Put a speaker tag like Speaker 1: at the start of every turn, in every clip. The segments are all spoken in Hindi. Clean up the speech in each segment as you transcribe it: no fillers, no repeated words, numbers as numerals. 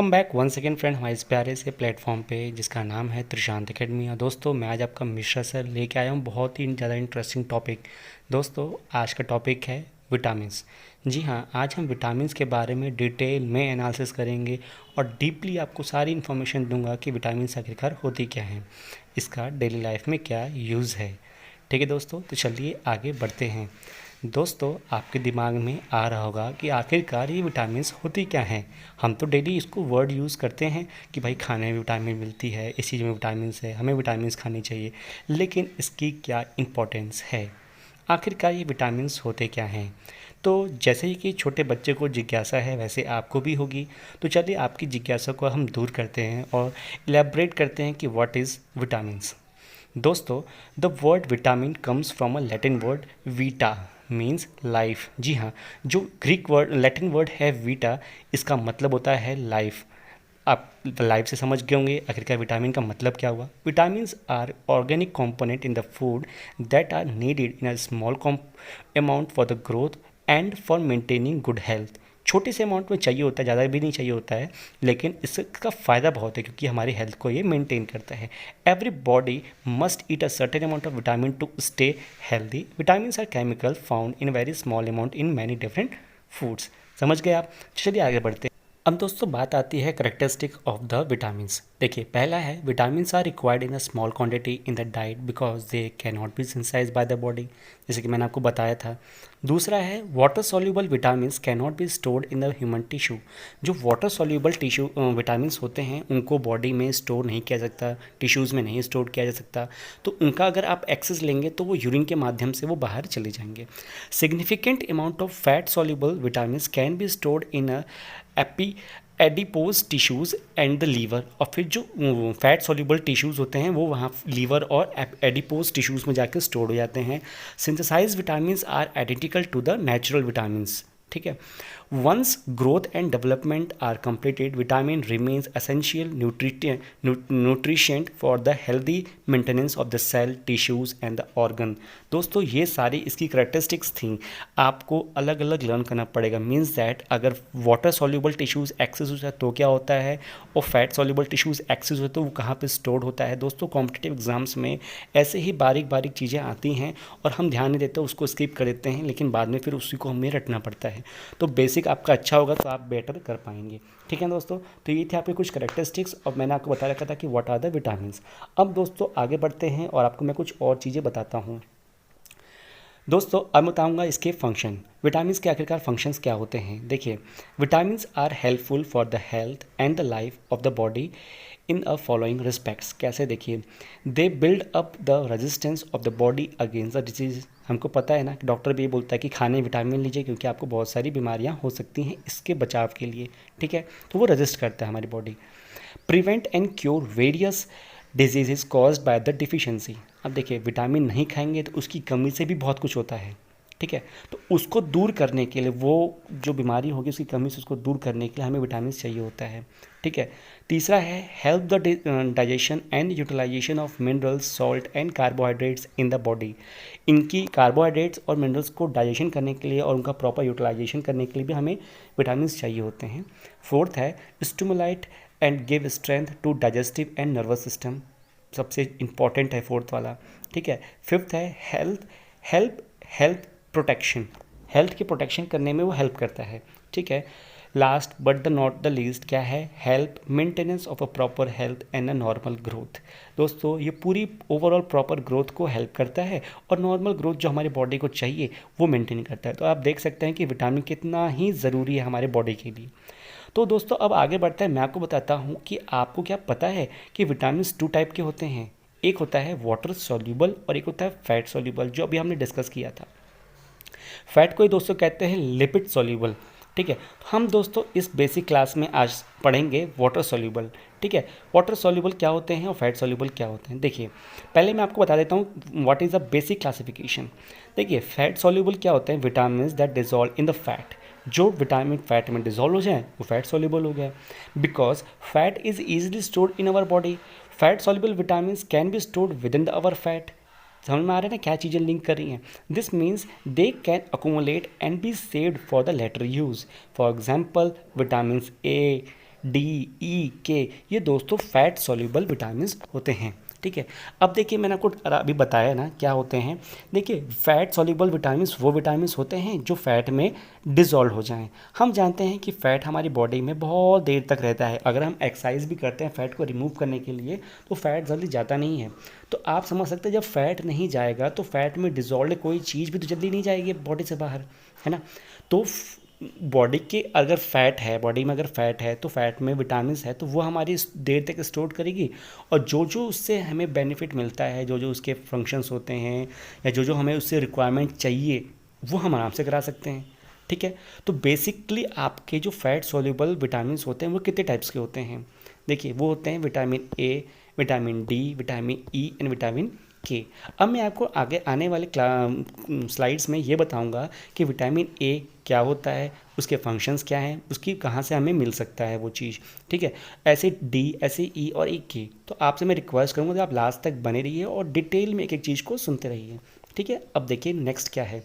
Speaker 1: Welcome back one second friend हमारे इस प्यारे से प्लेटफॉर्म पे जिसका नाम है त्रिशांत एकेडमी। और दोस्तों मैं आज आपका मिश्रा सर लेके आया हूँ बहुत ही ज़्यादा इंटरेस्टिंग टॉपिक। दोस्तों आज का टॉपिक है विटामिन्स। जी हाँ, आज हम विटामिन्स के बारे में डिटेल में एनालिसिस करेंगे और डीपली आपको सारी इन्फॉर्मेशन दूंगा कि विटामिन्स आखिरकार होती क्या हैं, इसका डेली लाइफ में क्या यूज़ है। ठीक है दोस्तों, तो चलिए आगे बढ़ते हैं। दोस्तों आपके दिमाग में आ रहा होगा कि आखिरकार ये विटामिन्स होती क्या हैं। हम तो डेली इसको वर्ड यूज़ करते हैं कि भाई खाने में विटामिन मिलती है, इस चीज़ में विटामिन्स है, हमें विटामिन्स खानी चाहिए, लेकिन इसकी क्या इम्पोर्टेंस है, आखिरकार ये विटामिन्स होते क्या हैं। तो जैसे ही कि छोटे बच्चे को जिज्ञासा है वैसे आपको भी होगी। तो चलिए आपकी जिज्ञासा को हम दूर करते हैं और इलेबरेट करते हैं कि व्हाट इज़ विटामिन्स। दोस्तों the word vitamin comes from a Latin word vita means life. जी हाँ, जो ग्रीक वर्ड लैटिन वर्ड है वीटा, इसका मतलब होता है लाइफ। आप लाइफ से समझ गए होंगे आखिरकार विटामिन का मतलब क्या हुआ। Vitamins are organic component in the food that are needed in a small amount for the growth and for maintaining good health. छोटे से अमाउंट में चाहिए होता है, ज़्यादा भी नहीं चाहिए होता है, लेकिन इसका फ़ायदा बहुत है क्योंकि हमारी हेल्थ को ये मेंटेन करता है। Every body must eat a certain amount of vitamin to stay healthy. Vitamins are chemical found in very small amount in many different foods. समझ गए आप? चलिए आगे बढ़ते हैं। अब दोस्तों बात आती है करेक्टरिस्टिक ऑफ द विटामिन्स। देखिए पहला है vitamins are required in a small quantity in the diet because they can not be synthesised by the body, जैसे कि मैंने आपको बताया था। दूसरा है water soluble vitamins can not be stored in the human tissue. जो वाटर सॉल्यूबल टिश्यू विटामिन्स होते हैं उनको बॉडी में स्टोर नहीं किया जा सकता, टिश्यूज़ में नहीं स्टोर किया जा सकता। तो उनका अगर आप एक्सेस लेंगे तो वो यूरिन के माध्यम से वो बाहर चले जाएंगे। Significant amount of fat soluble vitamins can be stored in a एपी adipose tissues and the liver. और फिर जो फैट सॉल्यूबल टिश्यूज़ होते हैं वो वहाँ लीवर और एडिपोज टिश्यूज़ में जाकर स्टोर हो जाते हैं। Synthesise vitamins are identical to the natural vitamins. ठीक है, once growth and development are completed vitamin remains essential nutrient for the healthy maintenance of the cell tissues and the organ. दोस्तों ये सारी इसकी करेक्टरिस्टिक्स थी, आपको अलग अलग लर्न करना पड़ेगा। मीन्स दैट अगर वाटर सॉल्यूबल टिश्यूज़ एक्सेस होता है तो क्या होता है, और फैट सॉल्यूबल टिश्यूज़ एक्सेस होता है तो वो कहाँ पे स्टोर्ड होता है। दोस्तों कॉम्पिटिटिव एग्जाम्स में ऐसे ही बारीक बारीक चीज़ें आती हैं और हम ध्यान नहीं देते, उसको स्किप कर देते हैं, लेकिन बाद में फिर उसी को हमें रटना पड़ता है। तो बेसिक आपका अच्छा होगा तो आप बेटर कर पाएंगे। ठीक है दोस्तों, तो ये थे आपके कुछ करेक्टरिस्टिक्स और मैंने आपको बता रखा था कि व्हाट आर द विटामिन्स। अब दोस्तों आगे बढ़ते हैं और आपको मैं कुछ और चीज़ें बताता हूँ। दोस्तों अब बताऊंगा इसके फंक्शन, विटामिन्स के आखिरकार फंक्शंस क्या होते हैं। देखिए vitamins are helpful for the health and the life of the body in a following respects. कैसे? देखिए they build up the resistance of the body against the disease. हमको पता है ना कि डॉक्टर भी ये बोलता है कि खाने विटामिन लीजिए क्योंकि आपको बहुत सारी बीमारियां हो सकती हैं, इसके बचाव के लिए। ठीक है, तो वो रेजिस्ट करता है हमारी body. Prevent and cure various diseases caused by the deficiency. अब देखिए विटामिन नहीं खाएंगे तो उसकी कमी से भी बहुत कुछ होता है। ठीक है, तो उसको दूर करने के लिए, वो जो बीमारी होगी उसकी कमी से उसको दूर करने के लिए हमें विटामिन चाहिए होता है। ठीक है, तीसरा है help the digestion and utilisation of minerals salt and carbohydrates in the body. इनकी कार्बोहाइड्रेट्स और मिनरल्स को डाइजेशन करने के लिए और उनका प्रॉपर यूटिलाइजेशन करने के लिए भी हमें विटामिन चाहिए होते हैं। फोर्थ है stimulate and give strength to digestive and nervous system, सबसे इंपॉर्टेंट है फोर्थ वाला। ठीक है, फिफ्थ है हेल्थ प्रोटेक्शन, हेल्थ की प्रोटेक्शन करने में वो हेल्प करता है। ठीक है, last but the not the least क्या है, help maintenance of a proper health and a normal growth. दोस्तों ये पूरी ओवरऑल प्रॉपर ग्रोथ को हेल्प करता है और नॉर्मल ग्रोथ जो हमारी बॉडी को चाहिए वो मेंटेन करता है। तो आप देख सकते हैं कि विटामिन कितना ही ज़रूरी है हमारे बॉडी के लिए। तो दोस्तों अब आगे बढ़ता है, मैं आपको बताता हूँ कि आपको क्या पता है कि विटामिन 2 टाइप के होते हैं। एक होता है वाटर सॉल्यूबल और एक होता है फैट सॉल्यूबल, जो अभी हमने डिस्कस किया था। फैट को ही दोस्तों कहते हैं लिपिड सॉल्यूबल। ठीक है, तो हम दोस्तों इस बेसिक क्लास में आज पढ़ेंगे वाटर सॉल्यूबल। ठीक है, वाटर सॉल्यूबल क्या होते हैं और फैट सॉल्यूबल क्या होते हैं। देखिए पहले मैं आपको बता देता हूँ what is the basic classification. देखिए फैट सॉल्यूबल क्या होते हैं, vitamin that dissolve in the fat. जो विटामिन फैट में डिजॉल्व हो जाए वो फैट सॉल्यूबल हो गया। Because fat is easily stored in our body, fat soluble vitamin can be stored with in the our fat. समझ में आ रहा है ना क्या चीज़ें लिंक कर रही हैं। This means they can accumulate and be saved for the later use. For example vitamin A, D, E, K, ये दोस्तों फैट सॉल्युबल विटामिन होते हैं। ठीक है, अब देखिए मैंने आपको अभी बताया ना क्या होते हैं। देखिए फैट सॉल्युबल विटामिन वो विटामिन होते हैं जो फैट में डिज़ोल्व हो जाएं। हम जानते हैं कि फ़ैट हमारी बॉडी में बहुत देर तक रहता है। अगर हम एक्सरसाइज भी करते हैं फ़ैट को रिमूव करने के लिए तो फ़ैट जल्दी जाता नहीं है। तो आप समझ सकते हैं जब फैट नहीं जाएगा तो फैट में डिज़ोल्व कोई चीज़ भी तो जल्दी नहीं जाएगी बॉडी से बाहर, है ना। तो बॉडी के अगर फैट है, बॉडी में अगर फैट है तो फैट में विटामिन है तो वो हमारी देर तक स्टोर करेगी, और जो जो उससे हमें बेनिफिट मिलता है, जो जो उसके फंक्शंस होते हैं या जो जो हमें उससे रिक्वायरमेंट चाहिए वो हम आराम से करा सकते हैं। ठीक है, तो बेसिकली आपके जो फैट सॉल्युबल विटामिन होते हैं वो कितने टाइप्स के होते हैं। देखिए वो होते हैं vitamin A, vitamin D, vitamin E and vitamin के। अब मैं आपको आगे आने वाले स्लाइड्स में ये बताऊंगा कि विटामिन ए क्या होता है, उसके फंक्शंस क्या हैं, उसकी कहाँ से हमें मिल सकता है वो चीज़। ठीक है, ऐसे डी, ऐसे ई और ई के। तो आपसे मैं रिक्वेस्ट करूँगा कि आप लास्ट तक बने रहिए और डिटेल में एक एक चीज़ को सुनते रहिए। ठीक है, अब देखिए नेक्स्ट क्या है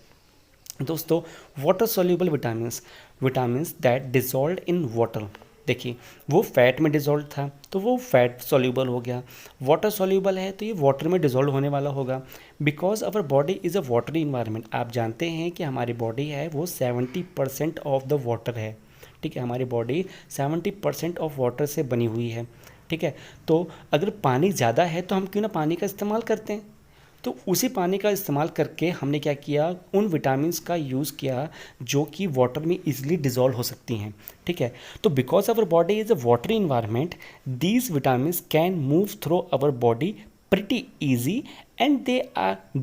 Speaker 1: दोस्तों, water soluble vitamins that dissolve in water. देखिए वो फैट में डिजॉल्व था तो वो फैट सॉल्युबल हो गया, वाटर सॉल्युबल है तो ये वाटर में डिजॉल्व होने वाला होगा। Because our body is a watery environment. आप जानते हैं कि हमारी बॉडी है वो 70% ऑफ द वाटर है। ठीक है, हमारी बॉडी 70% ऑफ वाटर से बनी हुई है। ठीक है, तो अगर पानी ज़्यादा है तो हम क्यों ना पानी का इस्तेमाल करते हैं। तो उसी पानी का इस्तेमाल करके हमने क्या किया, उन विटामिन्स का यूज़ किया जो कि वाटर में इजीली डिज़ोल्व हो सकती हैं। ठीक है, तो because our body is a watery environment, these vitamins can move through our body pretty easy and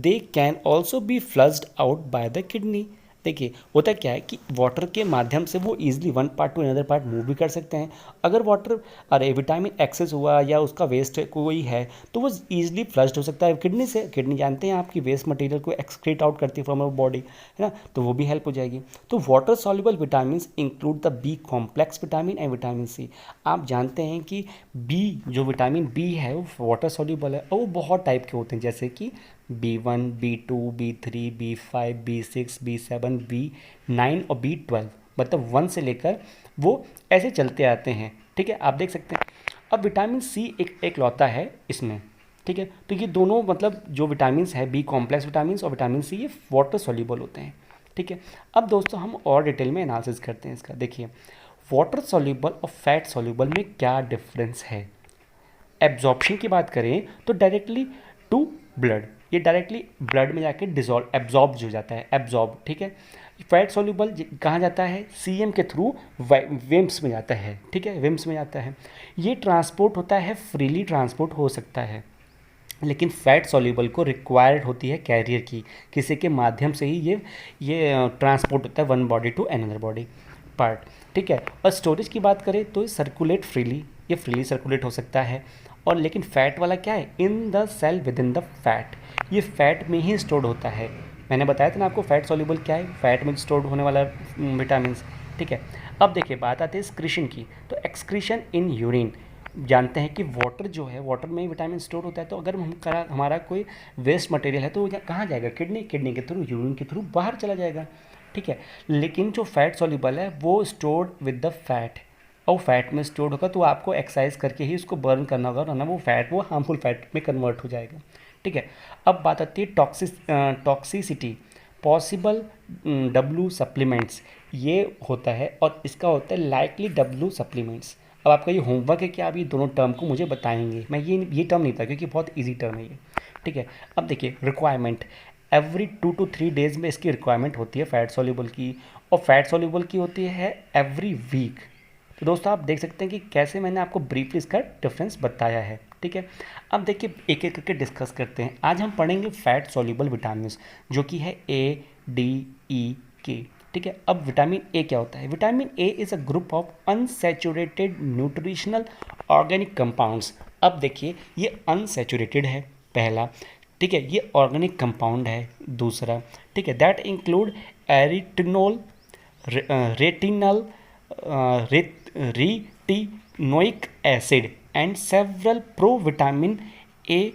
Speaker 1: they can also be flushed out by the kidney। देखिए होता क्या है कि वाटर के माध्यम से वो easily one part two another part move भी कर सकते हैं। अगर वाटर अरे विटामिन एक्सेस हुआ या उसका वेस्ट कोई है तो वो ईजिली फ्लश्ड हो सकता है किडनी से। किडनी जानते हैं आपकी वेस्ट मटेरियल को एक्सक्रीट आउट करती है फ्रॉम अवर बॉडी, है ना, तो वो भी हेल्प हो जाएगी। तो water soluble vitamin include the B complex vitamin and vitamin C. आप जानते हैं कि बी जो विटामिन बी है वो वाटर सॉल्युबल है और वो बहुत टाइप के होते हैं, जैसे कि B1, B2, B3, B5, B6, B7, B9 और B12, मतलब 1 से लेकर वो ऐसे चलते आते हैं। ठीक है, आप देख सकते हैं। अब विटामिन सी एक लौता है इसमें। ठीक है, तो ये दोनों मतलब जो विटामिन है बी कॉम्प्लेक्स विटामिन और विटामिन सी, ये वाटर सॉल्युबल होते हैं। ठीक है, अब दोस्तों हम और डिटेल में एनालिसिस करते हैं इसका। देखिए वाटर सॉल्युबल और फैट सॉल्युबल में क्या डिफरेंस है। एब्जॉर्प्शन की बात करें तो डायरेक्टली टू ब्लड, ये डायरेक्टली ब्लड में जाके डिजॉल्व एब्जॉर्ब हो जाता है, एब्जॉर्ब। ठीक है, फैट सॉल्युबल कहाँ जाता है, सीएम के थ्रू वेम्स में जाता है। ठीक है, वेम्स में जाता है, ये ट्रांसपोर्ट होता है, फ्रीली ट्रांसपोर्ट हो सकता है। लेकिन फैट सॉल्युबल को रिक्वायर्ड होती है कैरियर की, किसी के माध्यम से ही ये ट्रांसपोर्ट होता है one body to another body part. ठीक है, और स्टोरेज की बात करें तो सर्कुलेट फ्रीली, ये फ्रीली सर्कुलेट हो सकता है। और लेकिन फैट वाला क्या है, in the cell within the fat, ये फैट में ही स्टोर्ड होता है। मैंने बताया था ना आपको फैट सॉल्युबल क्या है, फैट में स्टोर्ड होने वाला विटामिन। ठीक है, अब देखिए बात आती है एक्सक्रीशन की। तो एक्सक्रीशन इन यूरिन, जानते हैं कि वाटर जो है, वाटर में विटामिन स्टोर होता है, तो अगर हमारा कोई वेस्ट मटेरियल है तो वो कहाँ जाएगा, किडनी के थ्रू, यूरिन के थ्रू बाहर चला जाएगा। ठीक है, लेकिन जो फैट सॉल्युबल है वो स्टोर्ड विद द फैट, और फैट में स्टोर्ड होगा तो आपको एक्सरसाइज करके ही उसको बर्न करना होगा, वरना वो फैट वो हार्मफुल फैट में कन्वर्ट हो जाएगा। ठीक है, अब बात आती है टॉक्सिसिटी, पॉसिबल डब्ल्यू सप्लीमेंट्स, ये होता है और इसका होता है लाइकली डब्ल्यू सप्लीमेंट्स। अब आपका ये होमवर्क है कि आप ये दोनों टर्म को मुझे बताएंगे, मैं ये टर्म नहीं था क्योंकि बहुत ईजी टर्म है ये। ठीक है, अब देखिए रिक्वायरमेंट, एवरी 2 to 3 डेज़ में इसकी रिक्वायरमेंट होती है फैट सॉल्युबल की, और फैट सॉल्युबल की होती है एवरी वीक। तो दोस्तों आप देख सकते हैं कि कैसे मैंने आपको ब्रीफली इसका डिफरेंस बताया है। ठीक है, अब देखिए एक एक करके डिस्कस करते हैं। आज हम पढ़ेंगे फैट सॉल्युबल विटामिन जो कि है ए, डी, ई, के। ठीक है, अब विटामिन ए क्या होता है। Vitamin A is a group of unsaturated nutritional organic compounds. अब देखिए ये अनसैचुरेटेड है पहला, ठीक है, ये ऑर्गेनिक कंपाउंड है दूसरा। ठीक है, that include retinol, retinal, retinoic acid and several provitamin A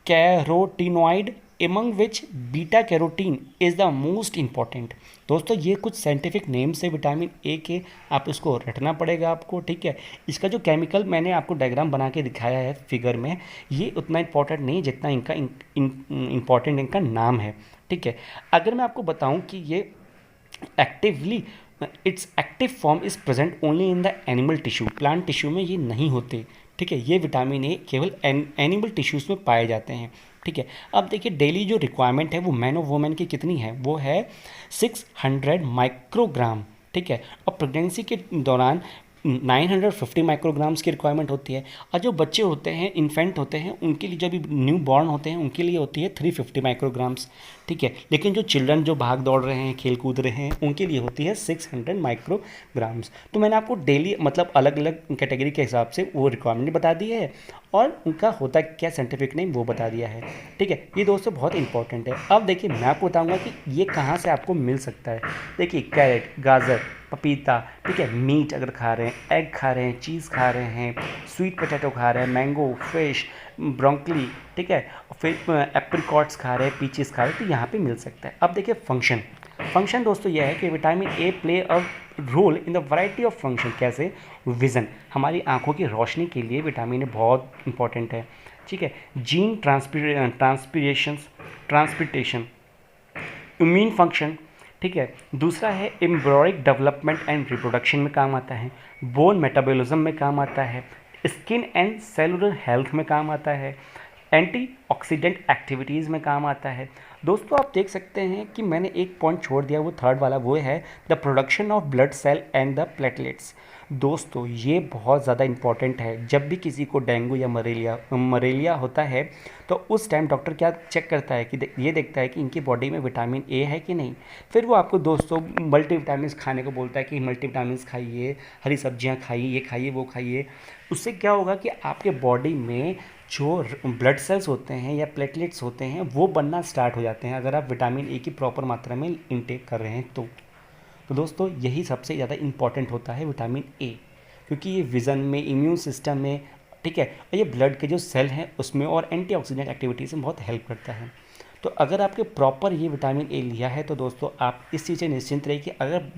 Speaker 1: carotenoid among which beta carotene is the most important. दोस्तों ये कुछ साइंटिफिक नेम्स है विटामिन ए के, आप इसको रटना पड़ेगा आपको, ठीक है। इसका जो केमिकल मैंने आपको डायग्राम बना के दिखाया है फिगर में, ये उतना इम्पॉर्टेंट नहीं जितना इनका इम्पॉर्टेंट इनका नाम है, ठीक है। अगर मैं आपको बताऊं कि ये actively it's active form is present only in the animal tissue, plant tissue में ये नहीं होते, ठीक है। ये विटामिन ए केवल एनिमल टिश्यूज़ में पाए जाते हैं, ठीक है। अब देखिए डेली जो रिक्वायरमेंट है वो मैन और वुमेन की कितनी है, वो है 600 माइक्रोग्राम, ठीक है। और प्रेगनेंसी के दौरान 950 माइक्रोग्राम्स की रिक्वायरमेंट होती है। और जो बच्चे होते हैं, इन्फेंट होते हैं, उनके लिए, जब भी न्यू बॉर्न होते हैं, उनके लिए होती है 350 माइक्रोग्राम्स, ठीक है। लेकिन जो चिल्ड्रन जो भाग दौड़ रहे हैं, खेल कूद रहे हैं, उनके लिए होती है 600 माइक्रोग्राम्स। तो मैंने आपको डेली मतलब अलग अलग कैटेगरी के हिसाब से वो रिक्वायरमेंट बता दी है और उनका होता क्या साइंटिफिक नेम वो बता दिया है, ठीक है। ये दोस्तों बहुत इंपॉर्टेंट है। अब देखिए मैं आपको बताऊंगा कि ये कहाँ से आपको मिल सकता है। देखिए कैरेट, गाजर, पपीता, ठीक है, मीट अगर खा रहे हैं, एग खा रहे हैं, चीज़ खा रहे हैं, स्वीट पोटैटो खा रहे हैं, मैंगो, फिश, ब्रोंकली, ठीक है, फिर एप्रिकॉट्स खा रहे हैं, पीचेस खा रहे हैं, तो यहाँ पे मिल सकता है। अब देखिए फंक्शन दोस्तों यह है कि vitamin A play a role in the variety of function. कैसे? विज़न, हमारी आंखों की रोशनी के लिए विटामिन ए बहुत इंपॉर्टेंट है, ठीक है। जीन ट्रांसपिटेशन, इम्यून फंक्शन, ठीक है। दूसरा है एम्ब्रॉयक डेवलपमेंट एंड रिप्रोडक्शन में काम आता है, बोन मेटाबॉलिज्म में काम आता है, स्किन एंड सेलुलर हेल्थ में काम आता है, एंटीऑक्सीडेंट एक्टिविटीज़ में काम आता है। दोस्तों आप देख सकते हैं कि मैंने एक पॉइंट छोड़ दिया, वो थर्ड वाला, वो है the production of blood cell and the platelets. दोस्तों ये बहुत ज़्यादा इंपॉर्टेंट है। जब भी किसी को डेंगू या मलेरिया होता है तो उस टाइम डॉक्टर क्या चेक करता है कि ये देखता है कि इनकी बॉडी में विटामिन ए है कि नहीं। फिर वो आपको दोस्तों मल्टीविटामिन खाने को बोलता है कि मल्टीविटामिन खाइए, हरी सब्जियां खाइए, ये खाइए, वो खाइए। उससे क्या होगा कि आपके बॉडी में जो ब्लड सेल्स होते हैं या प्लेटलेट्स होते हैं वो बनना स्टार्ट हो जाते हैं अगर आप विटामिन ए की प्रॉपर मात्रा में इनटेक कर रहे हैं तो दोस्तों यही सबसे ज़्यादा इम्पॉर्टेंट होता है विटामिन ए, क्योंकि ये विज़न में, इम्यून सिस्टम में, ठीक है, और ये ब्लड के जो सेल हैं उसमें और एंटीऑक्सीडेंट एक्टिविटीज़ में बहुत हेल्प करता है। तो अगर आपके प्रॉपर ये विटामिन ए लिया है तो दोस्तों आप इस चीज़ से निश्चिंत रहिए कि अगर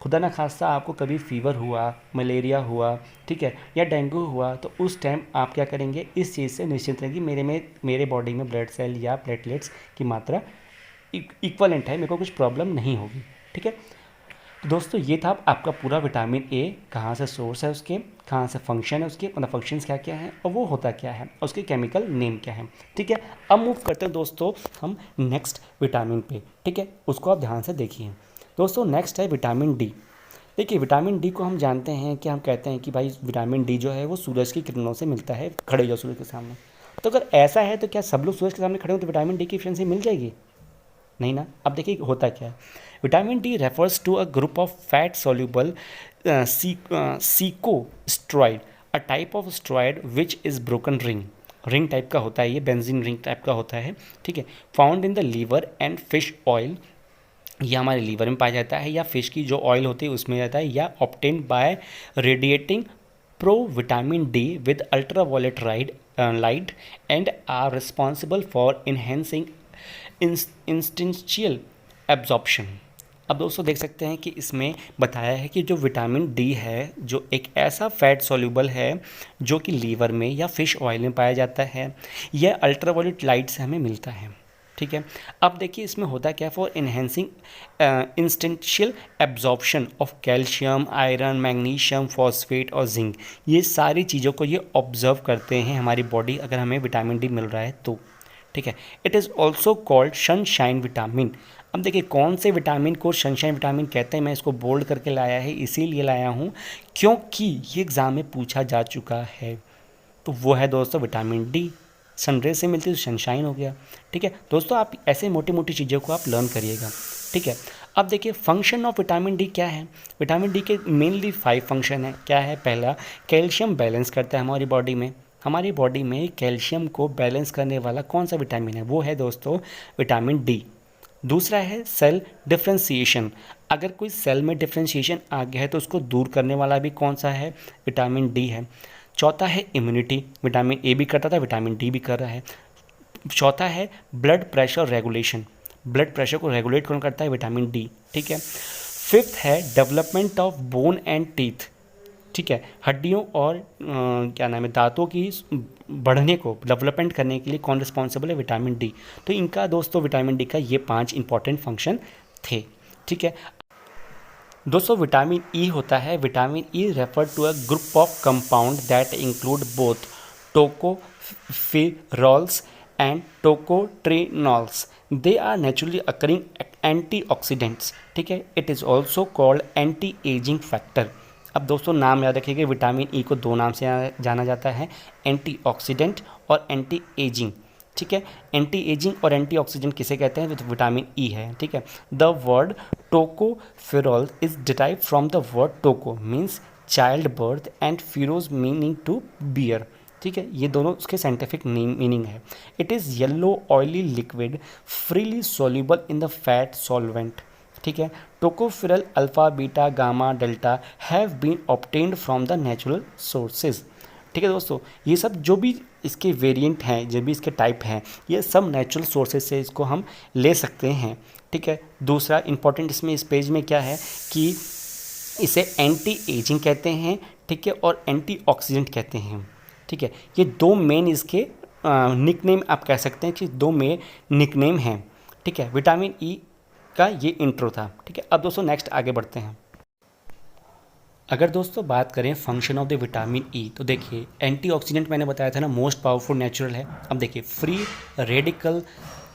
Speaker 1: खुदा न खास्ता आपको कभी फीवर हुआ, मलेरिया हुआ, ठीक है, या डेंगू हुआ, तो उस टाइम आप क्या करेंगे, इस चीज़ से निश्चिंत रहेंगे मेरे बॉडी में ब्लड सेल या प्लेटलेट्स की मात्रा इक्वलेंट है, मेरे को कुछ प्रॉब्लम नहीं होगी, ठीक है। तो दोस्तों ये था आपका पूरा विटामिन ए, कहाँ से सोर्स है उसके, कहाँ से फंक्शन है उसके, मतलब फंक्शंस क्या क्या हैं और वो होता क्या है और उसके केमिकल नेम क्या है, ठीक है। अब मूव करते हैं दोस्तों हम नेक्स्ट विटामिन पे, ठीक है, उसको आप ध्यान से देखिए। दोस्तों नेक्स्ट है विटामिन डी। देखिए विटामिन डी को हम जानते हैं कि हम कहते हैं कि भाई विटामिन डी जो है वो सूरज की किरणों से मिलता है, खड़े हो जाओ सूरज के सामने। तो अगर ऐसा है तो क्या सब लोग सूरज के सामने खड़े हो तो विटामिन डी की एफिशिएंसी मिल जाएगी? नहीं ना। अब देखिए होता क्या है, vitamin D refers to a group of fat soluble secosteroid, a type of steroid which is broken ring type का होता है, ये बेंजीन रिंग टाइप का होता है, ठीक है। Found in the liver and fish oil, ये हमारे लीवर में पाया जाता है या फिश की जो ऑयल होती है उसमें जाता है, या obtain by radiating provitamin D with ultraviolet light and are responsible for enhancing intestinal absorption. अब दोस्तों देख सकते हैं कि इसमें बताया है कि जो विटामिन डी है जो एक ऐसा फैट सॉल्युबल है जो कि लीवर में या फिश ऑयल में पाया जाता है, यह अल्ट्रावायलेट लाइट से हमें मिलता है, ठीक है। अब देखिए इसमें होता क्या, for enhancing intestinal absorption of calcium, iron, magnesium, phosphate और जिंक, ये सारी चीज़ों को ये ऑब्जर्व करते हैं हमारी बॉडी अगर हमें विटामिन डी मिल रहा है तो, ठीक है। It is also called sunshine vitamin. अब देखिए कौन से विटामिन को सनशाइन विटामिन कहते हैं, मैं इसको बोल्ड करके लाया है, इसीलिए लाया हूँ क्योंकि ये एग्ज़ाम में पूछा जा चुका है। तो वो है दोस्तों विटामिन डी, सनरे से मिलती है तो सनशाइन हो गया, ठीक है। दोस्तों आप ऐसे मोटी मोटी चीज़ों को आप लर्न करिएगा, ठीक है। अब देखिए फंक्शन ऑफ विटामिन डी क्या है। विटामिन डी के मेनली 5 फंक्शन है। क्या है? पहला, कैल्शियम बैलेंस करता है हमारी बॉडी में कैल्शियम को बैलेंस करने वाला कौन सा विटामिन है, वो है दोस्तों विटामिन डी। दूसरा है सेल डिफ्रेंशिएशन, अगर कोई सेल में डिफ्रेंशिएशन आ गया है तो उसको दूर करने वाला भी कौन सा है, विटामिन डी है। चौथा है इम्यूनिटी, विटामिन ए भी करता था, विटामिन डी भी कर रहा है। चौथा है blood pressure regulation, blood pressure को रेगुलेट कौन करता है? विटामिन डी, ठीक है। फिफ्थ है development of bone and teeth, ठीक है, हड्डियों और क्या नाम है, दांतों की बढ़ने को डेवलपमेंट करने के लिए कौन रिस्पॉन्सिबल है? Vitamin D. तो इनका दोस्तों विटामिन डी का ये 5 इंपॉर्टेंट फंक्शन थे, ठीक है। दोस्तों विटामिन ई होता है, vitamin E refer to a group of compound that include both tocopherols and tocotrienols. They are naturally occurring antioxidants, ठीक है। It is also called anti ageing factor. अब दोस्तों नाम याद रखिएगा, विटामिन ई को 2 नाम से जाना जाता है, एंटीऑक्सीडेंट और एंटी एजिंग, ठीक है। एंटी एजिंग और एंटीऑक्सीडेंट किसे कहते हैं? तो विटामिन ई है, ठीक है। The word tocopherol is derived from the word toco means child birth and pheros meaning to bear, ठीक है। ये दोनों उसके साइंटिफिक मीनिंग है। It is yellow oily liquid freely soluble in the fat solvent, ठीक है। Tocopherol alpha beta gamma delta have been obtained from the natural sources, ठीक है दोस्तों। ये सब जो भी इसके वेरिएंट हैं, जो भी इसके टाइप हैं, ये सब नेचुरल सोर्सेज से इसको हम ले सकते हैं, ठीक है। दूसरा इंपॉर्टेंट इसमें इस पेज में क्या है कि इसे एंटी एजिंग कहते हैं, ठीक है, और एंटी ऑक्सीडेंट कहते हैं, ठीक है। ये 2 मेन इसके निकनेम आप कह सकते हैं कि 2 मेन निकनेम हैं, ठीक है। विटामिन ई का ये इंट्रो था, ठीक है। अब दोस्तों नेक्स्ट आगे बढ़ते हैं। अगर दोस्तों बात करें function of the vitamin E, तो देखिए एंटीऑक्सीडेंट मैंने बताया था ना, मोस्ट पावरफुल नेचुरल है। अब देखिए free radical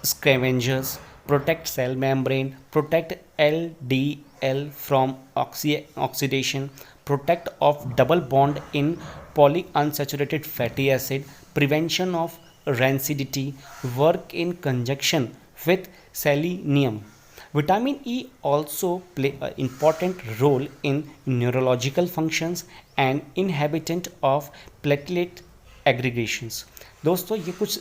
Speaker 1: scavengers, protect cell membrane, protect LDL from oxidation, protect of double bond in polyunsaturated fatty acid, prevention of rancidity, work in conjunction with selenium. Vitamin E also play an important role in neurological functions and inhibitant of platelet aggregations। दोस्तों ये कुछ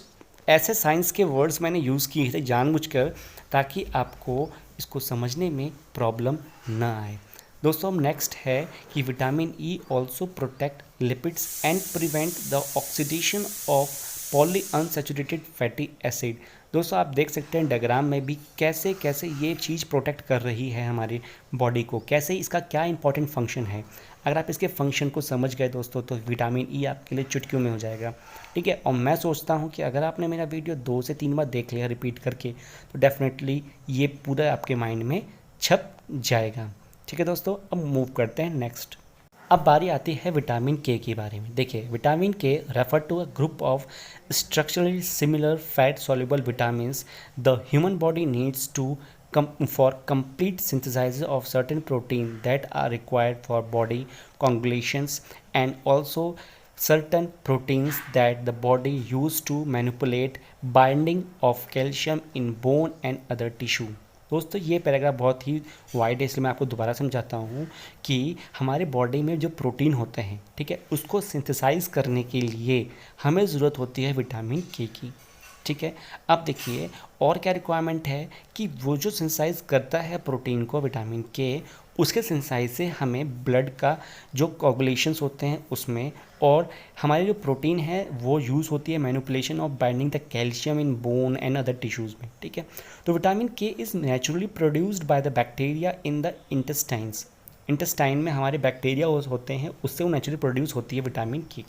Speaker 1: ऐसे साइंस के वर्ड्स मैंने यूज़ किए थे जानबूझकर, ताकि आपको इसको समझने में प्रॉब्लम ना आए। दोस्तों नेक्स्ट है कि vitamin E also protect lipids and prevent the oxidation of polyunsaturated fatty acid. दोस्तों आप देख सकते हैं डायग्राम में भी कैसे कैसे ये चीज़ प्रोटेक्ट कर रही है हमारी बॉडी को, कैसे इसका क्या इंपॉर्टेंट फंक्शन है। अगर आप इसके फंक्शन को समझ गए दोस्तों, तो विटामिन ई आपके लिए चुटकियों में हो जाएगा, ठीक है। और मैं सोचता हूँ कि अगर आपने मेरा वीडियो 2 से 3 बार देख लिया रिपीट करके, तो डेफिनेटली ये पूरा आपके माइंड में छप जाएगा, ठीक है दोस्तों। अब मूव करते हैं नेक्स्ट। अब बारी आती है विटामिन के के बारे में। देखिए vitamin K refer to a group of structurally similar fat soluble vitamins the human body needs to for complete synthesis of certain protein that are required for body coagulations, and also certain proteins that the body use to manipulate binding of calcium in bone and other tissue। दोस्तों ये पैराग्राफ बहुत ही वाइड है, इसलिए मैं आपको दोबारा समझाता हूँ कि हमारे बॉडी में जो प्रोटीन होते हैं, ठीक है, उसको सिंथेसाइज करने के लिए हमें ज़रूरत होती है विटामिन के की, ठीक है। अब देखिए और क्या रिक्वायरमेंट है कि वो जो सिंथेसाइज करता है प्रोटीन को, विटामिन के, उसके सिंथेसाइज से हमें ब्लड का जो कोगुलेशंस होते हैं उसमें, और हमारी जो प्रोटीन है वो यूज़ होती है manipulation of binding the calcium in bone and other tissues में, ठीक है। तो विटामिन के is naturally produced by the bacteria in the intestines. Intestine में हमारे बैक्टीरिया होते हैं, उससे वो नेचुरली प्रोड्यूस होती है विटामिन के।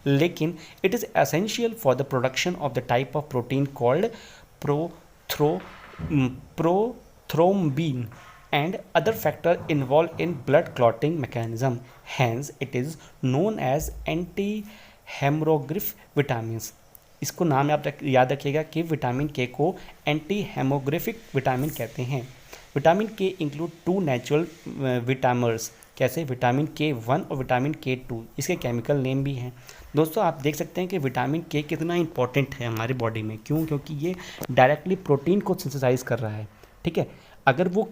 Speaker 1: लेकिन it is essential for the production of the type of protein called prothrombin and other factor involved in blood clotting mechanism, hence it is known as anti-hemorrhagic vitamins। इसको नाम आप याद रखिएगा कि विटामिन के को एंटी हेमोग्राफिक विटामिन कहते हैं। विटामिन के इंक्लूड 2 नेचुरल विटामिनर्स, कैसे? विटामिन के1 और विटामिन के2, इसके केमिकल नेम भी हैं। दोस्तों आप देख सकते हैं कि विटामिन के कितना इंपॉर्टेंट है हमारी बॉडी में, क्यों? क्योंकि ये डायरेक्टली प्रोटीन को सिंथेसाइज कर रहा है, ठीक है। अगर वो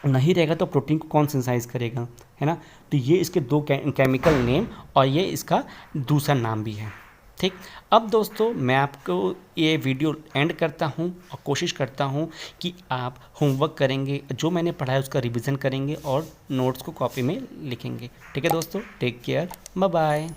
Speaker 1: नहीं रहेगा तो प्रोटीन को कौन सिंथेसाइज करेगा, है ना। तो ये इसके 2 केमिकल नेम और ये इसका दूसरा नाम भी है, ठीक। अब दोस्तों मैं आपको ये वीडियो एंड करता हूँ और कोशिश करता हूँ कि आप होमवर्क करेंगे, जो मैंने पढ़ा है उसका रिवीजन करेंगे और नोट्स को कॉपी में लिखेंगे, ठीक है दोस्तों। Take care, bye bye.